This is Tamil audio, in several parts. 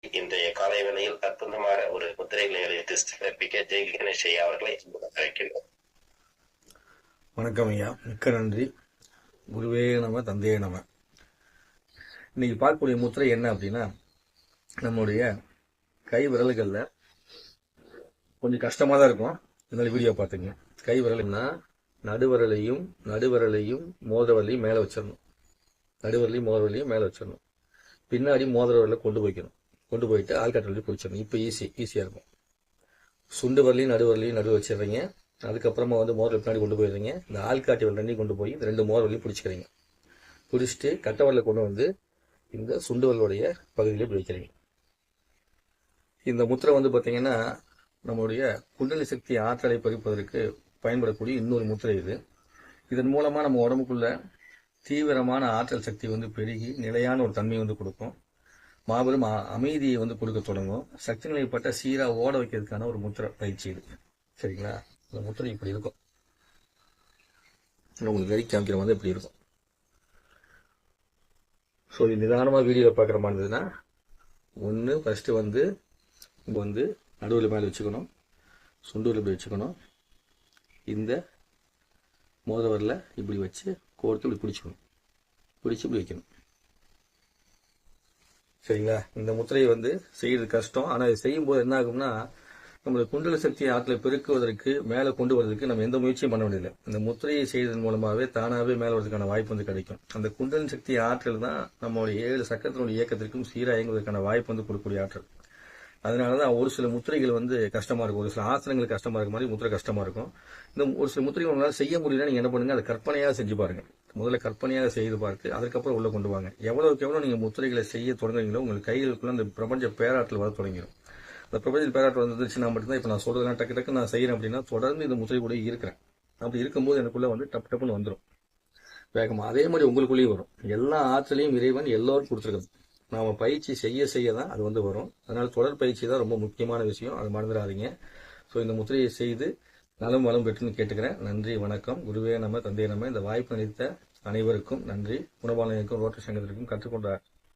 இன்றைய காலை வேளையில் அற்புதமான ஒரு முத்திரைகளை அளித்து சிறப்பிக்க ஜெய் கணேஷ் ஐயா அவர்களை அழைக்கின்றோம். வணக்கம் ஐயா, மிக்க நன்றி. குருவே நம, தந்தையே நம. இன்னைக்கு பார்க்கக்கூடிய முத்திரை என்ன அப்படின்னா, நம்முடைய கை விரல்கள்ல கொஞ்சம் கஷ்டமா தான் இருக்கும். இதனால வீடியோ பார்த்துங்க. கை விரல்னா நடுவரலையும் மோதிரவரலையும் மேலே வச்சிடணும். நடுவரலையும் மோதிரவரலையும் மேலே வச்சிடணும். பின்னாடி மோதிரவரலை கொண்டு போயிட்டு ஆள்காட்டு வழி பிடிச்சிடணும். இப்போ ஈஸியாக இருக்கும். சுண்டு வரலையும் நடுவு வச்சிடுறீங்க. அதுக்கப்புறமா மோதிரம் பின்னாடி கொண்டு போயிடுறீங்க. இந்த ஆள்காட்டி வரலையும் கொண்டு போய் இந்த 2 மோதிர வரலையும் பிடிச்சிக்கிறீங்க. பிடிச்சிட்டு கட்டவரலை கொண்டு இந்த சுண்டு வரலுடைய பகுதியிலே பிடிக்கிறீங்க. இந்த முத்திரை பார்த்தீங்கன்னா நம்மளுடைய குண்டலி சக்தி ஆற்றலை பறிப்பதற்கு பயன்படக்கூடிய இன்னொரு முத்திரை இது. இதன் மூலமா நம்ம உடம்புக்குள்ள தீவிரமான ஆற்றல் சக்தி பெருகி நிலையான ஒரு தன்மை கொடுக்கும். மாபெரும் அமைதியை கொடுக்க தொடங்கும். சக்தி நிலைப்பட்ட சீரா ஓட வைக்கிறதுக்கான ஒரு முத்திரை பயிற்சி இது. சரிங்களா? இந்த முத்திரை இப்படி இருக்கும். உங்களுக்கு வெறி காமிக்கிற இப்படி இருக்கும். ஸோ இது நிதானமாக வீடியோவில் பார்க்குற மாதிரி இருந்ததுன்னா, ஒன்று ஃபர்ஸ்ட் நடுவில் மேலே வச்சுக்கணும். சுண்டூரில் இப்படி வச்சுக்கணும். இந்த மோதிரவரில் இப்படி வச்சு கோர்த்து இப்படி பிடிச்சி இப்படி வைக்கணும். சரிங்களா? இந்த முத்திரையை செய்யறது கஷ்டம். ஆனால் இது செய்யும் போது என்ன ஆகும்னா, நம்மளுடைய குண்டல சக்தி ஆற்றலை பெருக்குவதற்கு மேலே கொண்டு வருவதற்கு நம்ம எந்த முயற்சியும் பண்ண வேண்டியதில்லை. இந்த முத்திரையை செய்வதன் மூலமாகவே தானாகவே மேலே வருவதற்கான வாய்ப்பு கிடைக்கும். அந்த குண்டலின் சக்தி ஆற்றல் தான் நம்மளுடைய 7 சக்கரத்தினுடைய இயக்கத்திற்கும் சீராக இயங்குவதற்கான வாய்ப்பு கொடுக்கக்கூடிய ஆற்றல். அதனாலதான் ஒரு சில முத்திரைகள் கஷ்டமா இருக்கும். ஒரு சில ஆசனங்கள் கஷ்டமா இருக்க மாதிரி முத்திரை கஷ்டமா இருக்கும். இந்த ஒரு சில முத்திரைகள் உங்களால் செய்ய முடியல, நீங்க என்ன பண்ணுங்க, அதை கற்பனையாக செஞ்சு பாருங்க. முதல்ல கற்பனையாக செய்து பார்த்து அதுக்கப்புறம் உள்ள கொண்டு வாங்க. எவ்வளவுக்கு எவ்வளவு நீங்க முத்திரைகளை செய்ய தொடங்குறீங்களோ உங்களுக்கு கைகளுக்குள்ள அந்த பிரபஞ்ச பேராற்றல் வர தொடங்கிடும். அந்த பிரபஞ்ச பேராற்றல் வந்துச்சுன்னா மட்டும்தான் இப்ப நான் சொல்றதுலாம் டக்கு நான் செய்யறேன் அப்படின்னா தொடர்ந்து இந்த முத்திரை கூட இருக்கிறேன். அப்படி இருக்கும்போது எனக்குள்ள டப்புன்னு வந்துடும் வேகமா. அதே மாதிரி உங்களுக்குள்ளேயும் வரும். எல்லா ஆற்றலையும் இறைவன் எல்லோரும் கொடுத்துருக்குது. நாம பயிற்சி செய்ய தான் அது வரும். அதனால தொடர் பயிற்சி தான் ரொம்ப முக்கியமான விஷயம். அதை மறந்துடாதீங்க. ஸோ இந்த முத்திரையை செய்து நலம் வளம் பெற்றுன்னு கேட்டுக்கிறேன். நன்றி, வணக்கம். குருவே நம, தந்தையே நம. இந்த வாய்ப்பு அளித்த அனைவருக்கும் நன்றி. உணவாளர்களுக்கும் ரோட்டரி சங்கத்திற்கும் கற்றுக்கொண்ட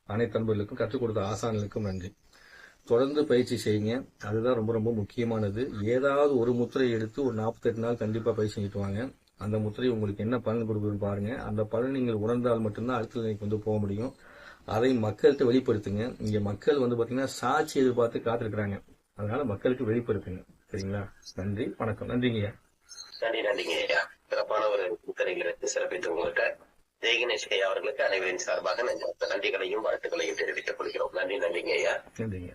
அனைத்து நண்பர்களுக்கும் கற்றுக் கொடுத்த ஆசான்களுக்கும் நன்றி. தொடர்ந்து பயிற்சி செய்யுங்க. அதுதான் ரொம்ப ரொம்ப முக்கியமானது. ஏதாவது ஒரு முத்திரை எடுத்து ஒரு 48 நாள் கண்டிப்பா பயிற்சி செஞ்சுட்டு வாங்க. அந்த முத்திரை உங்களுக்கு என்ன பலன் கொடுக்குதுன்னு பாருங்க. அந்த பலன் நீங்கள் உணர்ந்தால் மட்டும்தான் அடுத்த நிலைக்கு போக முடியும். அதை மக்கள்கிட்ட வெளிப்படுத்துங்க. இங்க மக்கள் பாத்தீங்கன்னா சாட்சி எதிர்பார்த்து காத்திருக்கிறாங்க. அதனால மக்களுக்கு வெளிப்படுத்துங்க. சரிங்களா? நன்றி, வணக்கம். நன்றிங்க. நன்றிங்க ஐயா. சிறப்பான ஒரு முத்திரைகளை சிறப்பித்து உங்கள்கிட்ட ஜெய் கணேஷ் ஐயா அவர்களுக்கு அனைவரின் சார்பாக நன்றிகளையும் வாழ்த்துக்களையும் தெரிவித்துக் கொள்கிறோம். நன்றிங்க ஐயா. நன்றிங்க.